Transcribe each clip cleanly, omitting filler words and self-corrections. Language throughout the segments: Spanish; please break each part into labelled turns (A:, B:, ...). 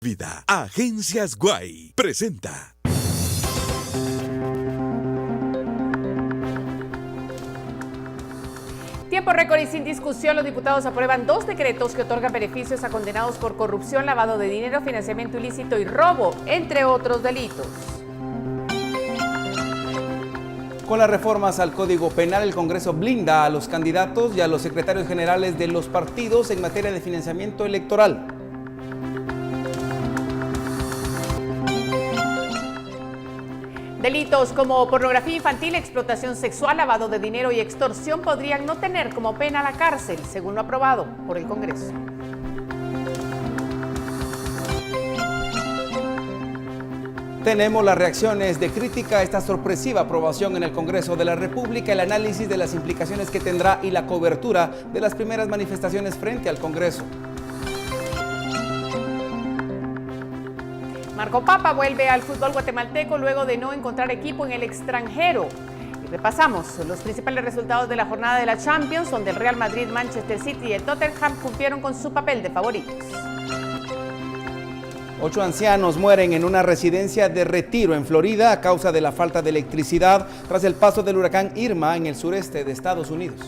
A: Vida. Agencias Guay presenta.
B: Tiempo récord y sin discusión, los diputados aprueban 2 decretos que otorgan beneficios a condenados por corrupción, lavado de dinero, financiamiento ilícito y robo, entre otros delitos.
C: Con las reformas al Código Penal, el Congreso blinda a los candidatos y a los secretarios generales de los partidos en materia de financiamiento electoral.
B: Delitos como pornografía infantil, explotación sexual, lavado de dinero y extorsión podrían no tener como pena la cárcel, según lo aprobado por el Congreso.
C: Tenemos las reacciones de crítica a esta sorpresiva aprobación en el Congreso de la República, el análisis de las implicaciones que tendrá y la cobertura de las primeras manifestaciones frente al Congreso.
B: Marco Papa vuelve al fútbol guatemalteco luego de no encontrar equipo en el extranjero. Y repasamos los principales resultados de la jornada de la Champions, donde el Real Madrid, Manchester City y el Tottenham cumplieron con su papel de favoritos.
C: 8 ancianos mueren en una residencia de Retiro en Florida a causa de la falta de electricidad tras el paso del huracán Irma en el sureste de Estados Unidos.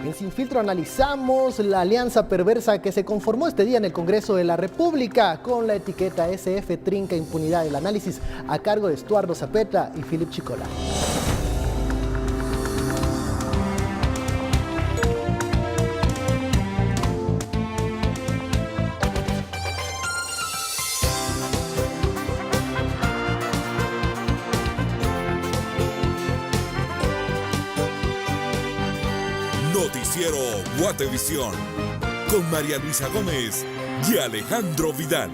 D: En Sin Filtro analizamos la alianza perversa que se conformó este día en el Congreso de la República con la etiqueta SF Trinca Impunidad. El análisis a cargo de Estuardo Zapeta y Philip Chicola.
A: Noticiero Guatevisión con María Luisa Gómez y Alejandro Vidal.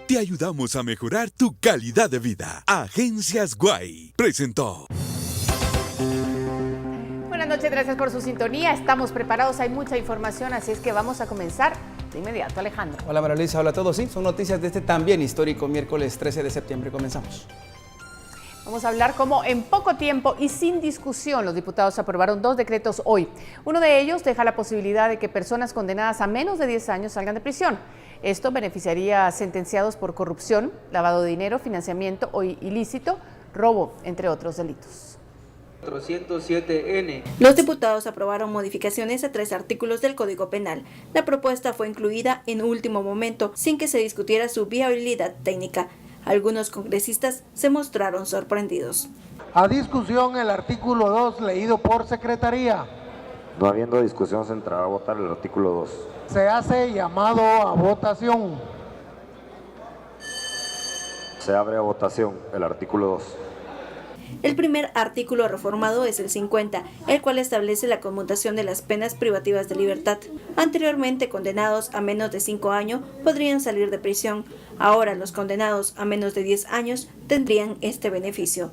A: Te ayudamos a mejorar tu calidad de vida. Agencias Guay presentó.
B: Buenas noches, gracias por su sintonía. Estamos preparados, hay mucha información, así es que vamos a comenzar de inmediato. Alejandro.
C: Hola María Luisa, hola a todos. Sí, son noticias de este también histórico miércoles 13 de septiembre. Comenzamos.
B: Vamos a hablar cómo en poco tiempo y sin discusión los diputados aprobaron 2 decretos hoy. Uno de ellos deja la posibilidad de que personas condenadas a menos de 10 años salgan de prisión. Esto beneficiaría a sentenciados por corrupción, lavado de dinero, financiamiento ilícito, robo, entre otros delitos.
E: 407N.
F: Los diputados aprobaron modificaciones a 3 artículos del Código Penal. La propuesta fue incluida en último momento, sin que se discutiera su viabilidad técnica. Algunos congresistas se mostraron sorprendidos.
G: A discusión el artículo 2, leído por secretaría.
H: No habiendo discusión, se entrará a votar el artículo 2.
G: Se hace llamado a votación.
H: Se abre a votación el artículo 2.
F: El primer artículo reformado es el 50, el cual establece la conmutación de las penas privativas de libertad. Anteriormente, condenados a menos de 5 años podrían salir de prisión. Ahora, los condenados a menos de 10 años tendrían este beneficio.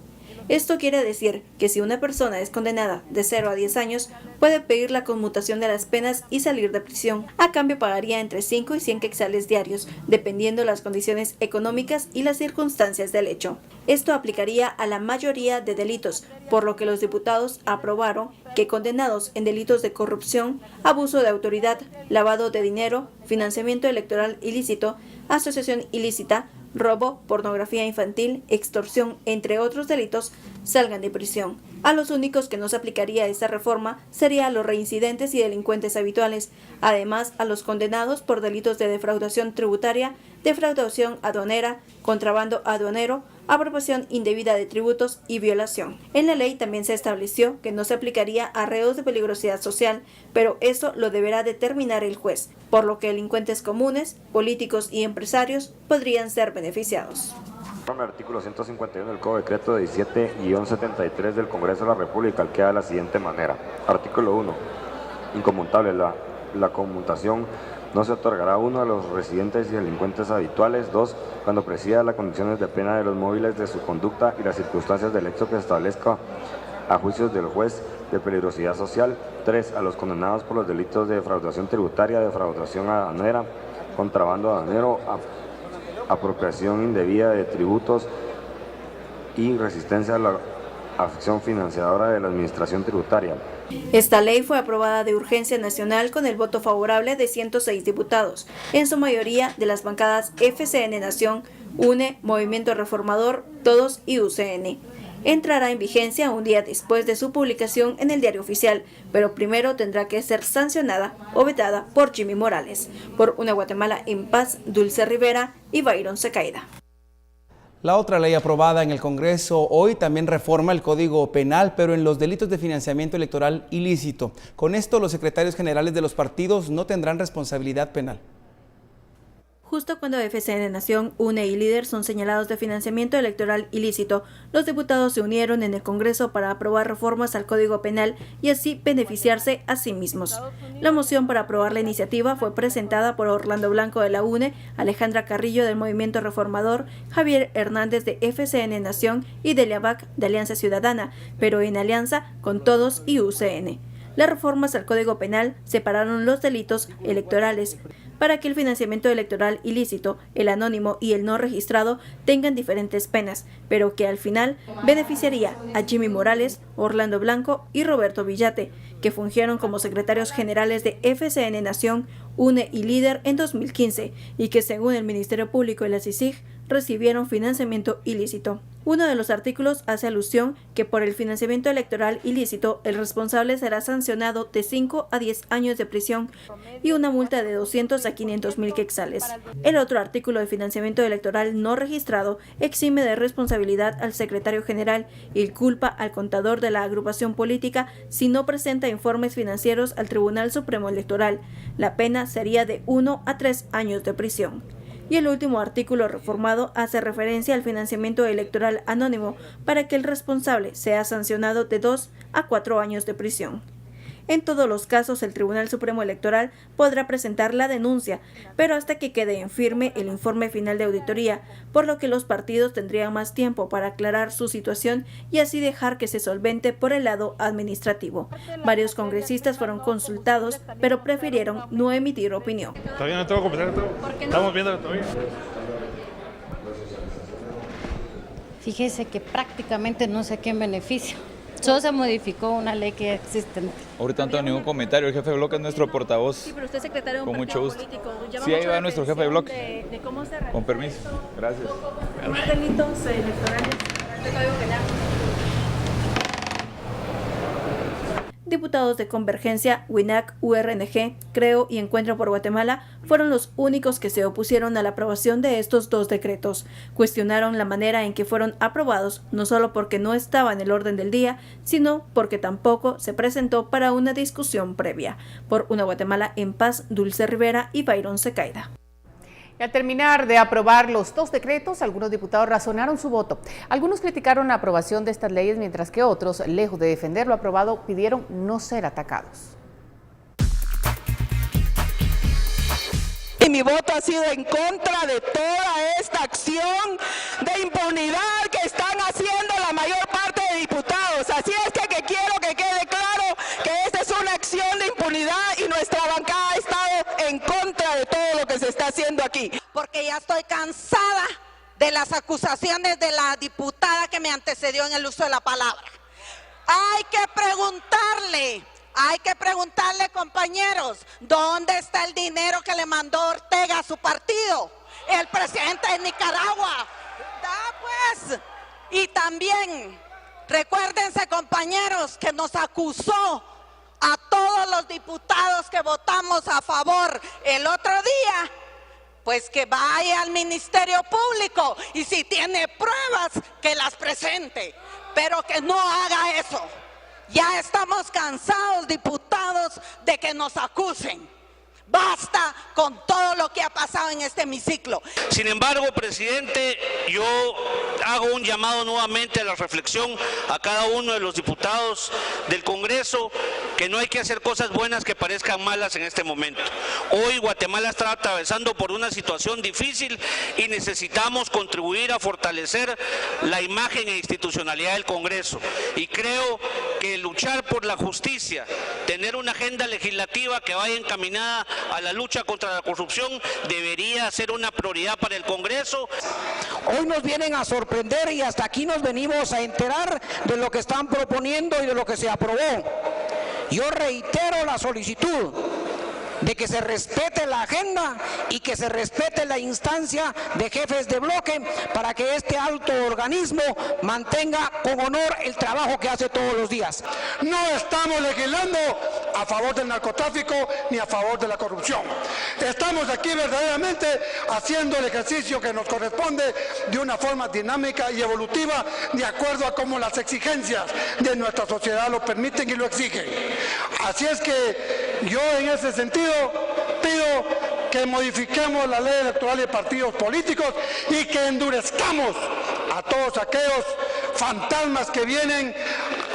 F: Esto quiere decir que si una persona es condenada de 0 a 10 años, puede pedir la conmutación de las penas y salir de prisión. A cambio pagaría entre 5 y 100 quetzales diarios, dependiendo las condiciones económicas y las circunstancias del hecho. Esto aplicaría a la mayoría de delitos, por lo que los diputados aprobaron que condenados en delitos de corrupción, abuso de autoridad, lavado de dinero, financiamiento electoral ilícito, asociación ilícita, robo, pornografía infantil, extorsión, entre otros delitos, salgan de prisión. A los únicos que no se aplicaría esta reforma sería a los reincidentes y delincuentes habituales, además a los condenados por delitos de defraudación tributaria, defraudación aduanera, contrabando aduanero, apropiación indebida de tributos y violación. En la ley también se estableció que no se aplicaría a reos de peligrosidad social, pero eso lo deberá determinar el juez, por lo que delincuentes comunes, políticos y empresarios podrían ser beneficiados.
H: El artículo 151 del Código Decreto 17-73 del Congreso de la República queda de la siguiente manera. Artículo 1. Inconmutable. La conmutación no se otorgará a uno de los residentes y delincuentes habituales. 2. Cuando presida las condiciones de pena de los móviles de su conducta y las circunstancias del hecho que se establezca a juicios del juez de peligrosidad social. 3. A los condenados por los delitos de defraudación tributaria, defraudación aduanera, contrabando aduanero, apropiación indebida de tributos y resistencia a la acción financiadora de la administración tributaria.
F: Esta ley fue aprobada de urgencia nacional con el voto favorable de 106 diputados, en su mayoría de las bancadas FCN Nación, UNE, Movimiento Reformador, Todos y UCN. Entrará en vigencia un día después de su publicación en el Diario Oficial, pero primero tendrá que ser sancionada o vetada por Jimmy Morales. Por una Guatemala en paz, Dulce Rivera y Byron Secaida.
C: La otra ley aprobada en el Congreso hoy también reforma el Código Penal, pero en los delitos de financiamiento electoral ilícito. Con esto, los secretarios generales de los partidos no tendrán responsabilidad penal.
F: Justo cuando FCN Nación, UNE y Líder son señalados de financiamiento electoral ilícito, los diputados se unieron en el Congreso para aprobar reformas al Código Penal y así beneficiarse a sí mismos. La moción para aprobar la iniciativa fue presentada por Orlando Blanco de la UNE, Alejandra Carrillo del Movimiento Reformador, Javier Hernández de FCN Nación y Delia Bac de Alianza Ciudadana, pero en alianza con Todos y UCN. Las reformas al Código Penal separaron los delitos electorales para que el financiamiento electoral ilícito, el anónimo y el no registrado tengan diferentes penas, pero que al final beneficiaría a Jimmy Morales, Orlando Blanco y Roberto Villate, que fungieron como secretarios generales de FCN Nación, UNE y Líder en 2015 y que según el Ministerio Público y la CICIG recibieron financiamiento ilícito. Uno de los artículos hace alusión que por el financiamiento electoral ilícito el responsable será sancionado de 5 a 10 años de prisión y una multa de 200 a 500,000 quetzales. El otro artículo de financiamiento electoral no registrado exime de responsabilidad al secretario general y culpa al contador de la agrupación política si no presenta informes financieros al Tribunal Supremo Electoral. La pena sería de 1 a 3 años de prisión. Y el último artículo reformado hace referencia al financiamiento electoral anónimo para que el responsable sea sancionado de 2 a 4 años de prisión. En todos los casos, el Tribunal Supremo Electoral podrá presentar la denuncia, pero hasta que quede en firme el informe final de auditoría, por lo que los partidos tendrían más tiempo para aclarar su situación y así dejar que se solvente por el lado administrativo. Varios congresistas fueron consultados, pero prefirieron no emitir opinión.
I: Todavía no tengo que completar todo. Estamos viendo todavía.
J: Fíjese que prácticamente no sé quién beneficia. Solo se modificó una ley que es existente.
K: Ahorita no tengo ningún comentario, el jefe de bloque es nuestro portavoz.
F: Sí, pero usted es secretario de un
K: con mucho gusto.
F: político.
K: Sí, ahí va nuestro jefe de bloque.
F: De cómo se
K: con permiso, gracias.
F: Más delitos electorales del Código Penal. Diputados de Convergencia, WINAC, URNG, Creo y Encuentro por Guatemala fueron los únicos que se opusieron a la aprobación de estos dos decretos. Cuestionaron la manera en que fueron aprobados, no solo porque no estaba en el orden del día, sino porque tampoco se presentó para una discusión previa. Por una Guatemala en paz, Dulce Rivera y Byron Secaida.
B: Y al terminar de aprobar los dos decretos, algunos diputados razonaron su voto. Algunos criticaron la aprobación de estas leyes, mientras que otros, lejos de defender lo aprobado, pidieron no ser atacados.
L: Y mi voto ha sido en contra de toda esta acción de impunidad que están haciendo la mayor parte de diputados. Así es que quiero que quede claro que esta es una acción de impunidad y nuestra bancada ha estado en contra de todo lo que se está haciendo aquí.
M: Porque ya estoy cansada de las acusaciones de la diputada que me antecedió en el uso de la palabra. Hay que preguntarle, compañeros, ¿dónde está el dinero que le mandó Ortega a su partido? El presidente de Nicaragua. Pues. Y también, recuérdense, compañeros, que nos acusó a todos los diputados que votamos a favor el otro día, pues que vaya al Ministerio Público y si tiene pruebas, que las presente, pero que no haga eso. Ya estamos cansados, diputados, de que nos acusen. Basta con todo lo que ha pasado en este hemiciclo.
N: Sin embargo, presidente, yo hago un llamado nuevamente a la reflexión a cada uno de los diputados del Congreso, que no hay que hacer cosas buenas que parezcan malas en este momento. Hoy Guatemala está atravesando por una situación difícil y necesitamos contribuir a fortalecer la imagen e institucionalidad del Congreso. Y creo que luchar por la justicia, tener una agenda legislativa que vaya encaminada a la lucha contra la corrupción, debería ser una prioridad para el Congreso.
O: Hoy nos vienen a sorprender y hasta aquí nos venimos a enterar de lo que están proponiendo y de lo que se aprobó. Yo reitero la solicitud de que se respete la agenda y que se respete la instancia de jefes de bloque para que este alto organismo mantenga con honor el trabajo que hace todos los días.
G: No estamos legislando a favor del narcotráfico ni a favor de la corrupción. Estamos aquí verdaderamente haciendo el ejercicio que nos corresponde de una forma dinámica y evolutiva, de acuerdo a cómo las exigencias de nuestra sociedad lo permiten y lo exigen. Así es que yo en ese sentido pido que modifiquemos la ley electoral de partidos políticos y que endurezcamos a todos aquellos fantasmas que vienen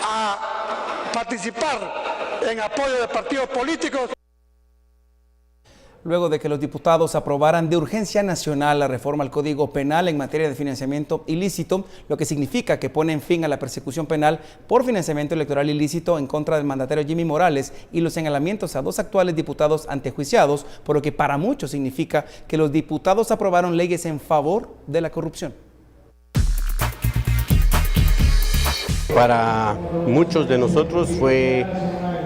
G: a participar en apoyo de partidos políticos.
C: Luego de que los diputados aprobaran de urgencia nacional la reforma al Código Penal en materia de financiamiento ilícito, lo que significa que ponen fin a la persecución penal por financiamiento electoral ilícito en contra del mandatario Jimmy Morales y los señalamientos a 2 actuales diputados antejuiciados, por lo que para muchos significa que los diputados aprobaron leyes en favor de la corrupción.
P: Para muchos de nosotros fue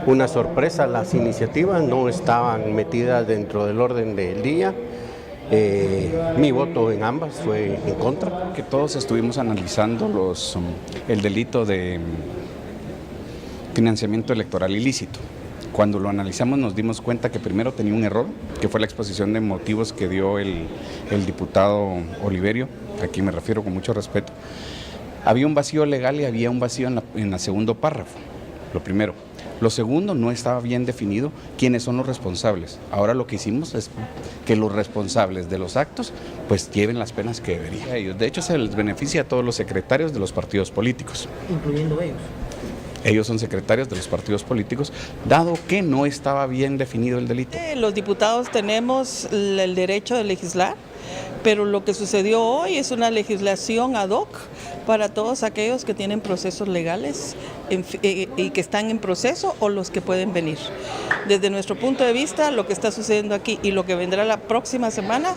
P: una sorpresa, las iniciativas no estaban metidas dentro del orden del día. Mi voto en ambas fue en contra.
Q: Que todos estuvimos analizando el delito de financiamiento electoral ilícito. Cuando lo analizamos nos dimos cuenta que primero tenía un error, que fue la exposición de motivos que dio el diputado Oliverio, aquí me refiero con mucho respeto. Había un vacío legal y había un vacío en el segundo párrafo, lo primero. Lo segundo, no estaba bien definido quiénes son los responsables. Ahora lo que hicimos es que los responsables de los actos pues lleven las penas que deberían. De hecho, se les beneficia a todos los secretarios de los partidos políticos.
R: ¿Incluyendo ellos?
Q: Ellos son secretarios de los partidos políticos, dado que no estaba bien definido el delito.
S: Los diputados tenemos el derecho de legislar, pero lo que sucedió hoy es una legislación ad hoc para todos aquellos que tienen procesos legales y que están en proceso o los que pueden venir. Desde nuestro punto de vista, lo que está sucediendo aquí y lo que vendrá la próxima semana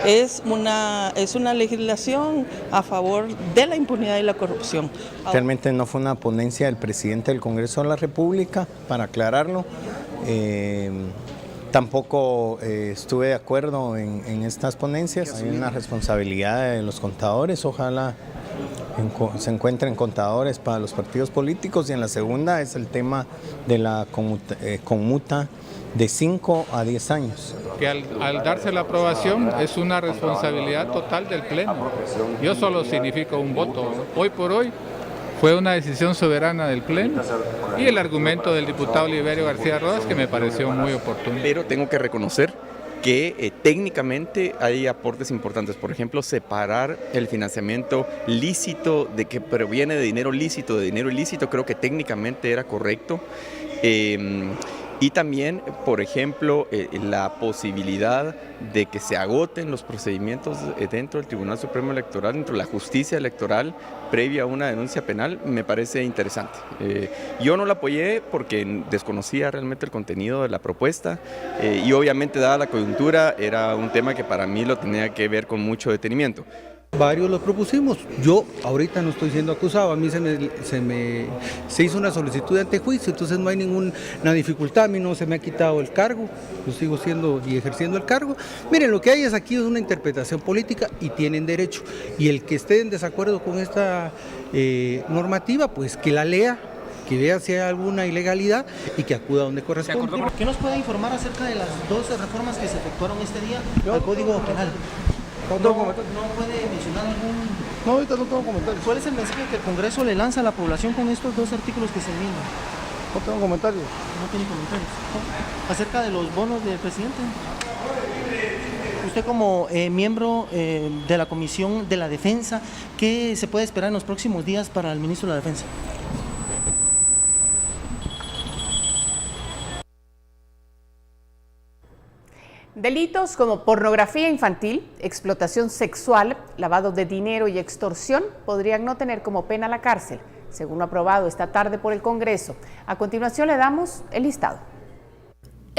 S: es una legislación a favor de la impunidad y la corrupción.
T: Realmente no fue una ponencia del presidente del Congreso de la República, para aclararlo. Tampoco estuve de acuerdo en estas ponencias. Hay una responsabilidad de los contadores, ojalá se encuentren contadores para los partidos políticos, y en la segunda es el tema de la conmuta de 5 a 10 años.
U: Que al darse la aprobación es una responsabilidad total del Pleno. Yo solo significo un voto. Hoy por hoy fue una decisión soberana del Pleno y el argumento del diputado Oliverio García Rodas que me pareció muy oportuno.
V: Pero tengo que reconocer que técnicamente hay aportes importantes. Por ejemplo, separar el financiamiento lícito de que proviene de dinero lícito, de dinero ilícito, creo que técnicamente era correcto. Y también, por ejemplo, la posibilidad de que se agoten los procedimientos dentro del Tribunal Supremo Electoral, dentro de la justicia electoral, previa a una denuncia penal, me parece interesante. Yo no la apoyé porque desconocía realmente el contenido de la propuesta y obviamente, dada la coyuntura, era un tema que para mí lo tenía que ver con mucho detenimiento.
W: Varios lo propusimos. Yo ahorita no estoy siendo acusado, a mí se hizo una solicitud de antejuicio, entonces no hay ninguna dificultad, a mí no se me ha quitado el cargo, yo sigo siendo y ejerciendo el cargo. Miren, lo que hay aquí es una interpretación política y tienen derecho, y el que esté en desacuerdo con esta normativa, pues que la lea, que vea si hay alguna ilegalidad y que acuda donde corresponde.
R: ¿Qué nos puede informar acerca de las 12 reformas que se efectuaron este día al Código Penal? ¿No puede mencionar algún...?
W: No, ahorita no tengo comentarios.
R: ¿Cuál es el mensaje que el Congreso le lanza a la población con estos 2 artículos que se enmiendan?
W: No tengo comentarios.
R: No tiene comentarios. Acerca de los bonos del presidente. Usted como miembro de la Comisión de la Defensa, ¿qué se puede esperar en los próximos días para el ministro de la Defensa?
B: Delitos como pornografía infantil, explotación sexual, lavado de dinero y extorsión podrían no tener como pena la cárcel, según lo aprobado esta tarde por el Congreso. A continuación le damos el listado.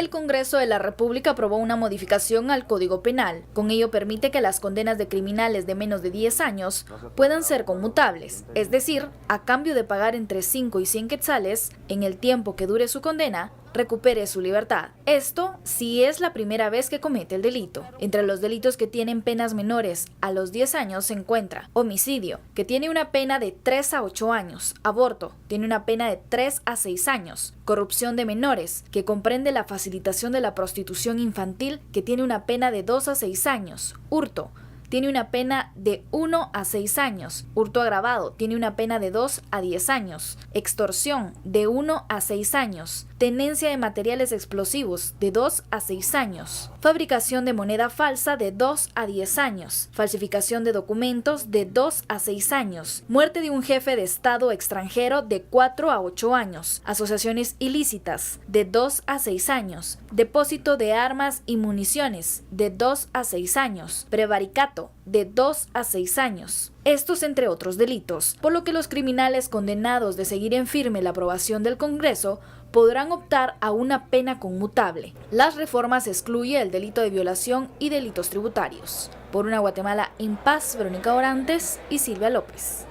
A: el Congreso de la República aprobó una modificación al Código Penal. Con ello permite que las condenas de criminales de menos de 10 años puedan ser conmutables, es decir, a cambio de pagar entre 5 y 100 quetzales en el tiempo que dure su condena, recupere su libertad. Esto si es la primera vez que comete el delito. Entre los delitos que tienen penas menores a los 10 años se encuentra homicidio, que tiene una pena de 3 a 8 años, aborto, tiene una pena de 3 a 6 años, corrupción de menores, que comprende la facilitación de la prostitución infantil, que tiene una pena de 2 a 6 años, hurto, tiene una pena de 1 a 6 años. Hurto agravado tiene una pena de 2 a 10 años. Extorsión de 1 a 6 años. Tenencia de materiales explosivos de 2 a 6 años. Fabricación de moneda falsa de 2 a 10 años. Falsificación de documentos de 2 a 6 años. Muerte de un jefe de Estado extranjero de 4 a 8 años. Asociaciones ilícitas de 2 a 6 años. Depósito de armas y municiones de 2 a 6 años. Prevaricato de 2 a 6 años. Estos entre otros delitos, por lo que los criminales condenados de seguir en firme la aprobación del Congreso podrán optar a una pena conmutable. Las reformas excluyen el delito de violación y delitos tributarios. Por una Guatemala en paz, Verónica Orantes y Silvia López.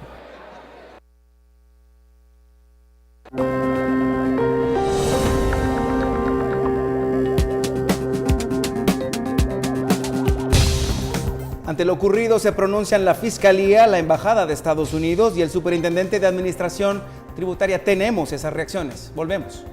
C: Ante lo ocurrido se pronuncian la Fiscalía, la Embajada de Estados Unidos y el Superintendente de Administración Tributaria. Tenemos esas reacciones. Volvemos.